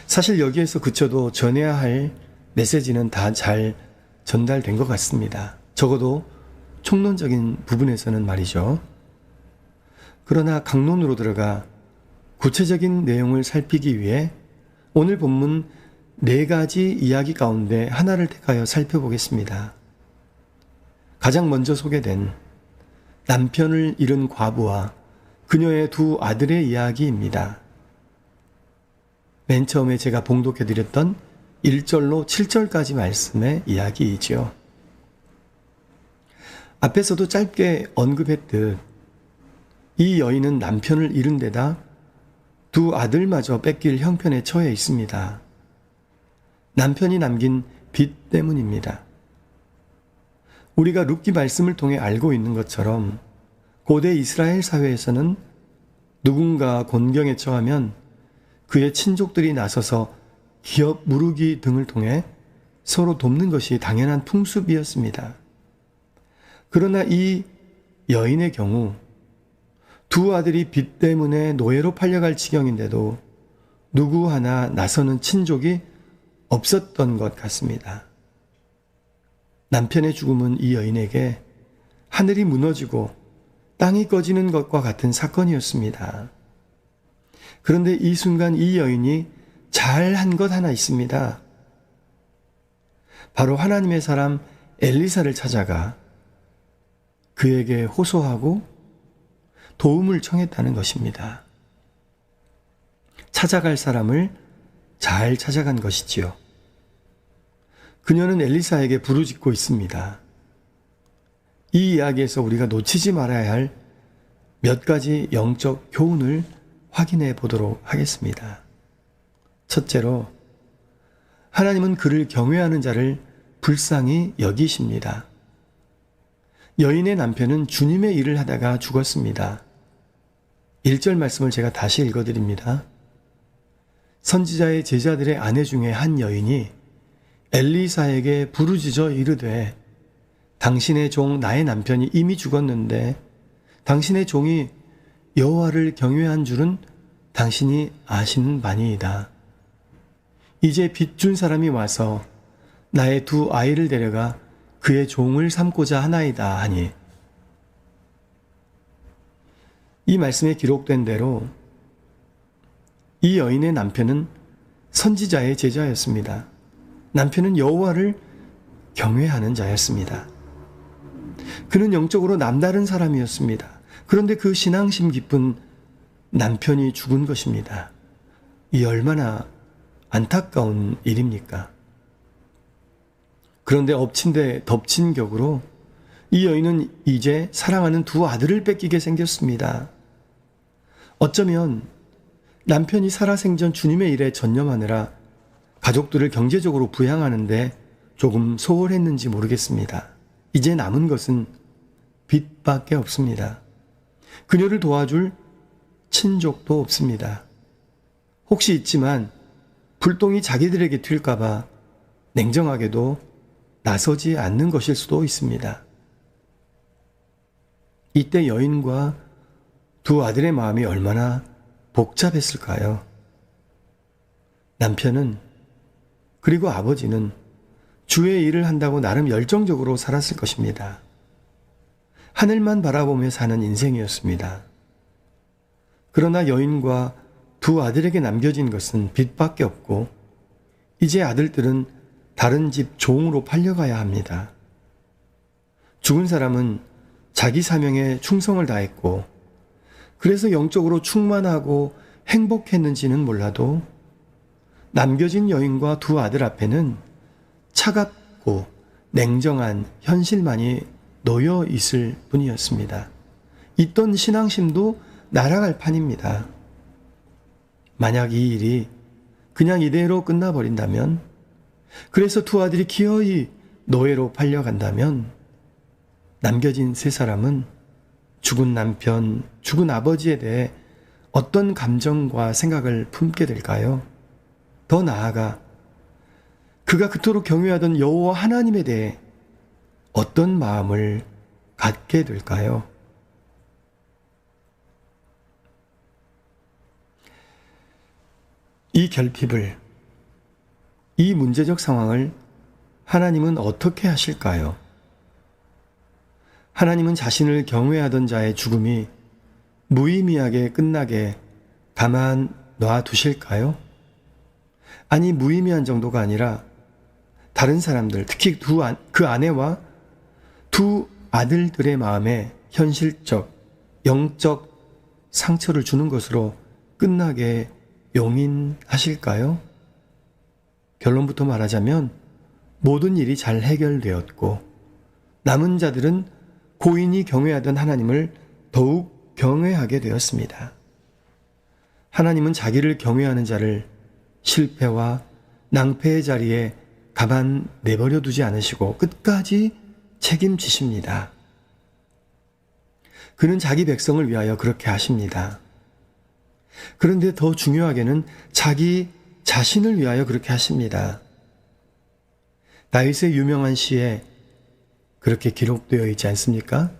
사실 여기에서 그쳐도 전해야 할 메시지는 다 잘 전달된 것 같습니다. 적어도 총론적인 부분에서는 말이죠. 그러나 강론으로 들어가 구체적인 내용을 살피기 위해 오늘 본문 4가지 이야기 가운데 하나를 택하여 살펴보겠습니다. 가장 먼저 소개된 남편을 잃은 과부와 그녀의 2 아들의 이야기입니다. 맨 처음에 제가 봉독해드렸던 1절로 7절까지 말씀의 이야기이지요. 앞에서도 짧게 언급했듯 이 여인은 남편을 잃은 데다 2 아들마저 뺏길 형편에 처해 있습니다. 남편이 남긴 빚 때문입니다. 우리가 룻기 말씀을 통해 알고 있는 것처럼 고대 이스라엘 사회에서는 누군가 곤경에 처하면 그의 친족들이 나서서 기업 무르기 등을 통해 서로 돕는 것이 당연한 풍습이었습니다. 그러나 이 여인의 경우 2 아들이 빚 때문에 노예로 팔려갈 지경인데도 누구 하나 나서는 친족이 없었던 것 같습니다. 남편의 죽음은 이 여인에게 하늘이 무너지고 땅이 꺼지는 것과 같은 사건이었습니다. 그런데 이 순간 이 여인이 잘한 것 하나 있습니다. 바로 하나님의 사람 엘리사를 찾아가 그에게 호소하고 도움을 청했다는 것입니다. 찾아갈 사람을 잘 찾아간 것이지요. 그녀는 엘리사에게 부르짖고 있습니다. 이 이야기에서 우리가 놓치지 말아야 할 몇 가지 영적 교훈을 확인해 보도록 하겠습니다. 첫째로, 하나님은 그를 경외하는 자를 불쌍히 여기십니다. 여인의 남편은 주님의 일을 하다가 죽었습니다. 1절 말씀을 제가 다시 읽어드립니다. 선지자의 제자들의 아내 중에 한 여인이 엘리사에게 부르짖어 이르되 당신의 종 나의 남편이 이미 죽었는데 당신의 종이 여호와를 경외한 줄은 당신이 아시는 바니이다. 이제 빚 준 사람이 와서 나의 2 아이를 데려가 그의 종을 삼고자 하나이다 하니, 이 말씀에 기록된 대로 이 여인의 남편은 선지자의 제자였습니다. 남편은 여호와를 경외하는 자였습니다. 그는 영적으로 남다른 사람이었습니다. 그런데 그 신앙심 깊은 남편이 죽은 것입니다. 이 얼마나 안타까운 일입니까? 그런데 엎친 데 덮친 격으로 이 여인은 이제 사랑하는 2 아들을 뺏기게 생겼습니다. 어쩌면 남편이 살아생전 주님의 일에 전념하느라 가족들을 경제적으로 부양하는데 조금 소홀했는지 모르겠습니다. 이제 남은 것은 빚밖에 없습니다. 그녀를 도와줄 친족도 없습니다. 혹시 있지만 불똥이 자기들에게 튈까봐 냉정하게도 나서지 않는 것일 수도 있습니다. 이때 여인과 2 아들의 마음이 얼마나 복잡했을까요? 남편은, 그리고 아버지는 주의 일을 한다고 나름 열정적으로 살았을 것입니다. 하늘만 바라보며 사는 인생이었습니다. 그러나 여인과 2 아들에게 남겨진 것은 빚밖에 없고 이제 아들들은 다른 집 종으로 팔려가야 합니다. 죽은 사람은 자기 사명에 충성을 다했고 그래서 영적으로 충만하고 행복했는지는 몰라도 남겨진 여인과 2 아들 앞에는 차갑고 냉정한 현실만이 놓여 있을 뿐이었습니다. 있던 신앙심도 날아갈 판입니다. 만약 이 일이 그냥 이대로 끝나버린다면, 그래서 2 아들이 기어이 노예로 팔려간다면 남겨진 3 사람은 죽은 남편, 죽은 아버지에 대해 어떤 감정과 생각을 품게 될까요? 더 나아가 그가 그토록 경외하던 여호와 하나님에 대해 어떤 마음을 갖게 될까요? 이 결핍을 이 문제적 상황을 하나님은 어떻게 하실까요? 하나님은 자신을 경외하던 자의 죽음이 무의미하게 끝나게 가만 놔두실까요? 아니, 무의미한 정도가 아니라 다른 사람들, 특히 그 아내와 두 아들들의 마음에 현실적, 영적 상처를 주는 것으로 끝나게 용인하실까요? 결론부터 말하자면 모든 일이 잘 해결되었고 남은 자들은 고인이 경외하던 하나님을 더욱 경외하게 되었습니다. 하나님은 자기를 경외하는 자를 실패와 낭패의 자리에 가만 내버려 두지 않으시고 끝까지 책임지십니다. 그는 자기 백성을 위하여 그렇게 하십니다. 그런데 더 중요하게는 자기 자신을 위하여 그렇게 하십니다. 다윗의 유명한 시에 그렇게 기록되어 있지 않습니까?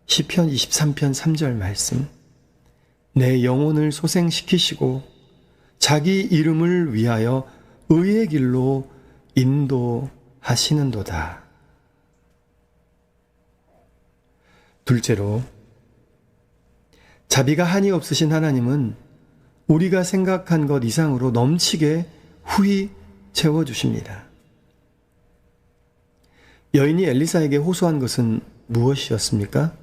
시편 23편 3절 말씀. 내 영혼을 소생시키시고 자기 이름을 위하여 의의 길로 인도하시는도다. 둘째로, 자비가 한이 없으신 하나님은 우리가 생각한 것 이상으로 넘치게 후히 채워주십니다. 여인이 엘리사에게 호소한 것은 무엇이었습니까?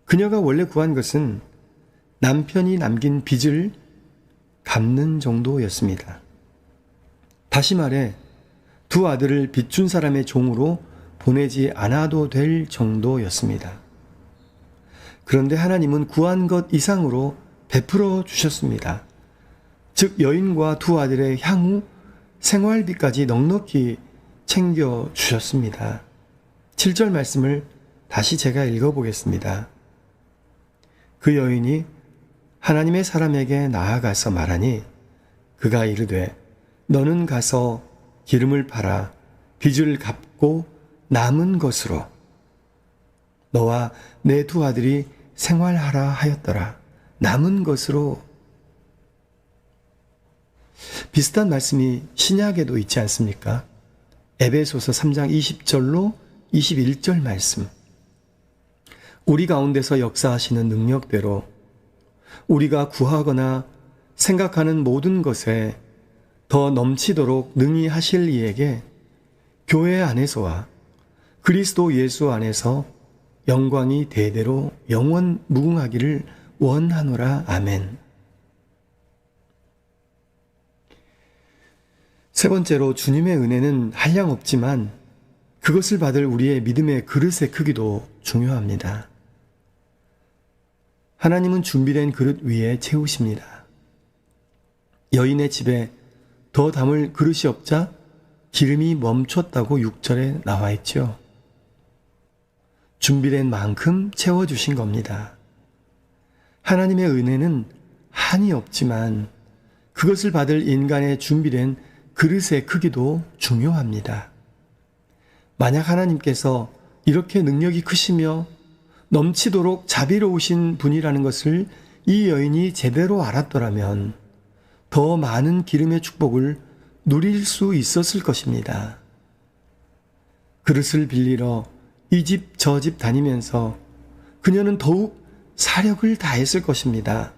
그녀가 원래 구한 것은 남편이 남긴 빚을 갚는 정도였습니다. 다시 말해 두 아들을 빚준 사람의 종으로 보내지 않아도 될 정도였습니다. 그런데 하나님은 구한 것 이상으로 베풀어 주셨습니다. 즉 여인과 두 아들의 향후 생활비까지 넉넉히 챙겨 주셨습니다. 7절 말씀을 다시 제가 읽어보겠습니다. 그 여인이 하나님의 사람에게 나아가서 말하니 그가 이르되 너는 가서 기름을 팔아 빚을 갚고 남은 것으로 너와 내 두 아들이 생활하라 하였더라. 남은 것으로. 비슷한 말씀이 신약에도 있지 않습니까? 에베소서 3장 20절로 21절 말씀. 우리 가운데서 역사하시는 능력대로 우리가 구하거나 생각하는 모든 것에 더 넘치도록 능히 하실 이에게 교회 안에서와 그리스도 예수 안에서 영광이 대대로 영원 무궁하기를 원하노라. 아멘. 세 번째로, 주님의 은혜는 한량없지만 그것을 받을 우리의 믿음의 그릇의 크기도 중요합니다. 하나님은 준비된 그릇 위에 채우십니다. 여인의 집에 더 담을 그릇이 없자 기름이 멈췄다고 6절에 나와 있죠. 준비된 만큼 채워주신 겁니다. 하나님의 은혜는 한이 없지만 그것을 받을 인간의 준비된 그릇의 크기도 중요합니다. 만약 하나님께서 이렇게 능력이 크시며 넘치도록 자비로우신 분이라는 것을 이 여인이 제대로 알았더라면 더 많은 기름의 축복을 누릴 수 있었을 것입니다. 그릇을 빌리러 이 집 저 집 다니면서 그녀는 더욱 사력을 다했을 것입니다.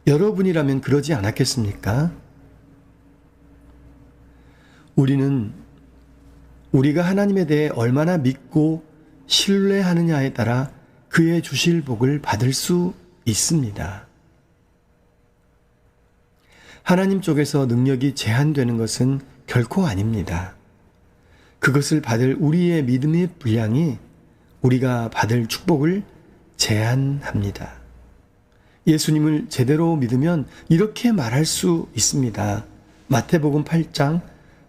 여러분이라면 그러지 않았겠습니까? 우리가 하나님에 대해 얼마나 믿고 신뢰하느냐에 따라 그의 주실 복을 받을 수 있습니다. 하나님 쪽에서 능력이 제한되는 것은 결코 아닙니다. 그것을 받을 우리의 믿음의 분량이 우리가 받을 축복을 제한합니다. 예수님을 제대로 믿으면 이렇게 말할 수 있습니다. 마태복음 8장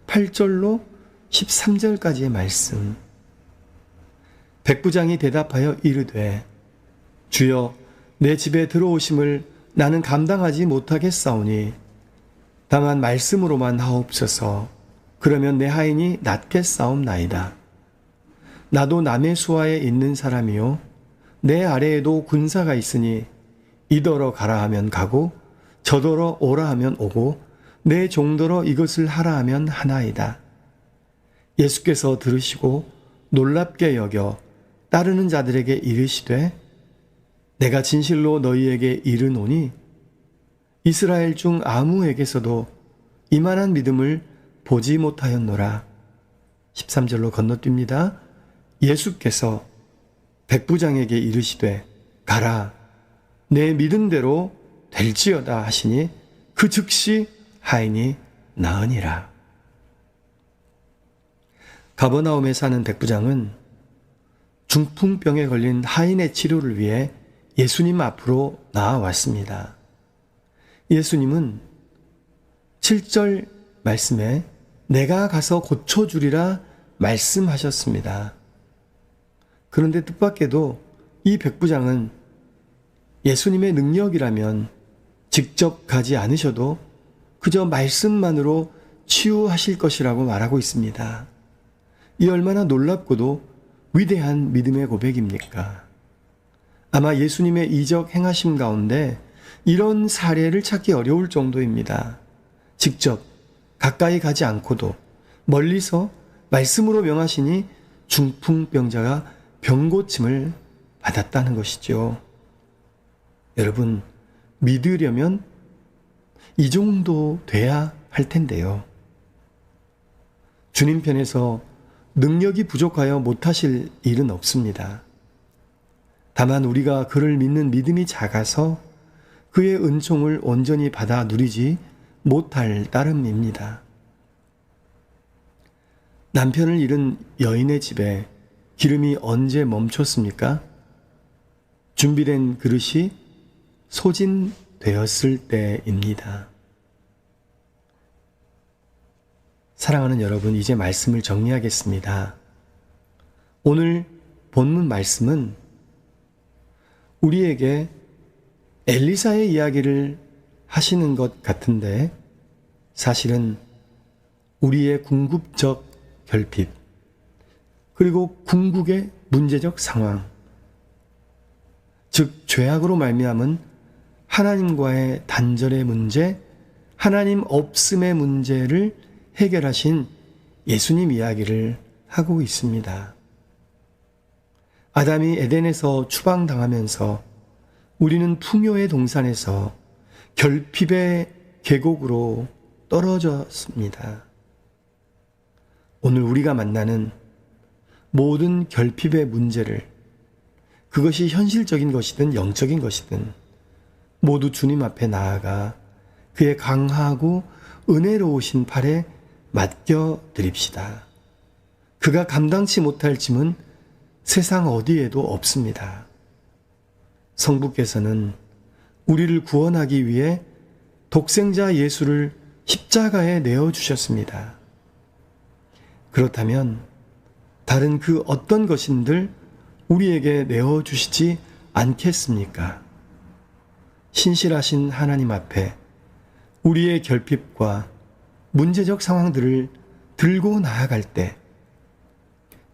8절로 13절까지의 말씀. 백부장이 대답하여 이르되 주여 내 집에 들어오심을 나는 감당하지 못하겠사오니 다만 말씀으로만 하옵소서. 그러면 내 하인이 낫겠사옵나이다. 나도 남의 수하에 있는 사람이요 내 아래에도 군사가 있으니 이더러 가라 하면 가고 저더러 오라 하면 오고 내 종더러 이것을 하라 하면 하나이다. 예수께서 들으시고 놀랍게 여겨 따르는 자들에게 이르시되 내가 진실로 너희에게 이르노니 이스라엘 중 아무에게서도 이만한 믿음을 보지 못하였노라. 13절로 건너뜁니다. 예수께서 백부장에게 이르시되 가라 내 믿은 대로 될지어다 하시니 그 즉시 하인이 나으니라. 가버나움에 사는 백부장은 중풍병에 걸린 하인의 치료를 위해 예수님 앞으로 나아왔습니다. 예수님은 7절 말씀에 내가 가서 고쳐주리라 말씀하셨습니다. 그런데 뜻밖에도 이 백부장은 예수님의 능력이라면 직접 가지 않으셔도 그저 말씀만으로 치유하실 것이라고 말하고 있습니다. 이 얼마나 놀랍고도 위대한 믿음의 고백입니까? 아마 예수님의 이적 행하심 가운데 이런 사례를 찾기 어려울 정도입니다. 직접 가까이 가지 않고도 멀리서 말씀으로 명하시니 중풍병자가 병고침을 받았다는 것이죠. 여러분, 믿으려면 이 정도 돼야 할 텐데요. 주님 편에서 능력이 부족하여 못하실 일은 없습니다. 다만 우리가 그를 믿는 믿음이 작아서 그의 은총을 온전히 받아 누리지 못할 따름입니다. 남편을 잃은 여인의 집에 기름이 언제 멈췄습니까? 준비된 그릇이 소진되었을 때입니다. 사랑하는 여러분, 이제 말씀을 정리하겠습니다. 오늘 본문 말씀은 우리에게 엘리사의 이야기를 하시는 것 같은데 사실은 우리의 궁극적 결핍 그리고 궁극의 문제적 상황, 즉 죄악으로 말미암은 하나님과의 단절의 문제, 하나님 없음의 문제를 해결하신 예수님 이야기를 하고 있습니다. 아담이 에덴에서 추방당하면서 우리는 풍요의 동산에서 결핍의 계곡으로 떨어졌습니다. 오늘 우리가 만나는 모든 결핍의 문제를, 그것이 현실적인 것이든 영적인 것이든 모두 주님 앞에 나아가 그의 강하고 은혜로우신 팔에 맡겨드립시다. 그가 감당치 못할 짐은 세상 어디에도 없습니다. 성부께서는 우리를 구원하기 위해 독생자 예수를 십자가에 내어주셨습니다. 그렇다면 다른 그 어떤 것인들 우리에게 내어주시지 않겠습니까? 신실하신 하나님 앞에 우리의 결핍과 문제적 상황들을 들고 나아갈 때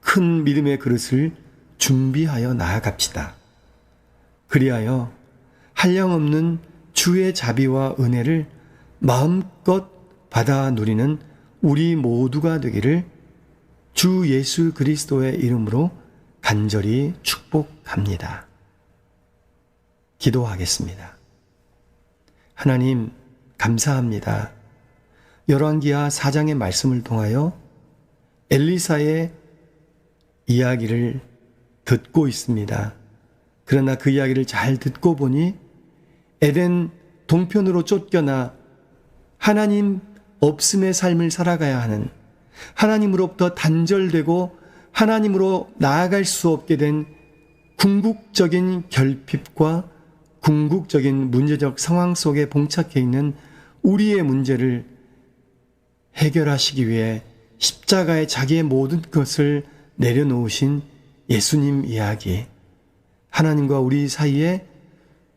큰 믿음의 그릇을 준비하여 나아갑시다. 그리하여 한량없는 주의 자비와 은혜를 마음껏 받아 누리는 우리 모두가 되기를 주 예수 그리스도의 이름으로 간절히 축복합니다. 기도하겠습니다. 하나님, 감사합니다. 열왕기하 4장의 말씀을 통하여 엘리사의 이야기를 듣고 있습니다. 그러나 그 이야기를 잘 듣고 보니 에덴 동편으로 쫓겨나 하나님 없음의 삶을 살아가야 하는, 하나님으로부터 단절되고 하나님으로 나아갈 수 없게 된 궁극적인 결핍과 궁극적인 문제적 상황 속에 봉착해 있는 우리의 문제를 해결하시기 위해 십자가에 자기의 모든 것을 내려놓으신 예수님 이야기, 하나님과 우리 사이에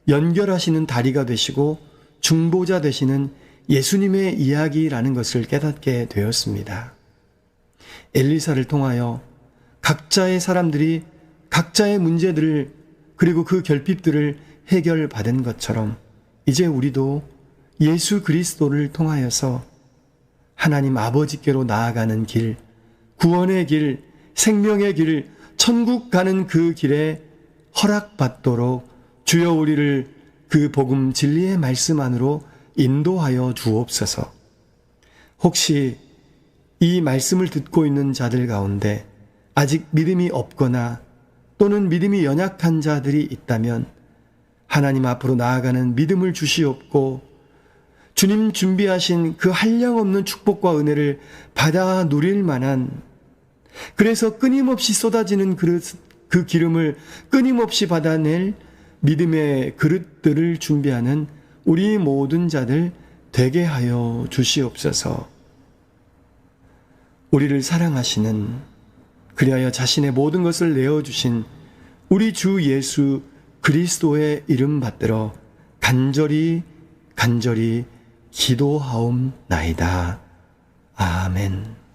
연결하시는 다리가 되시고 중보자 되시는 예수님의 이야기라는 것을 깨닫게 되었습니다. 엘리사를 통하여 각자의 사람들이 각자의 문제들을, 그리고 그 결핍들을 해결받은 것처럼 이제 우리도 예수 그리스도를 통하여서 하나님 아버지께로 나아가는 길, 구원의 길, 생명의 길, 천국 가는 그 길에 허락받도록 주여 우리를 그 복음 진리의 말씀 안으로 인도하여 주옵소서. 혹시 이 말씀을 듣고 있는 자들 가운데 아직 믿음이 없거나 또는 믿음이 연약한 자들이 있다면 하나님 앞으로 나아가는 믿음을 주시옵고 주님 준비하신 그 한량없는 축복과 은혜를 받아 누릴 만한, 그래서 끊임없이 쏟아지는 그 기름을 끊임없이 받아낼 믿음의 그릇들을 준비하는 우리 모든 자들 되게 하여 주시옵소서. 우리를 사랑하시는, 그리하여 자신의 모든 것을 내어주신 우리 주 예수 그리스도의 이름 받들어 간절히 기도하옵나이다. 아멘.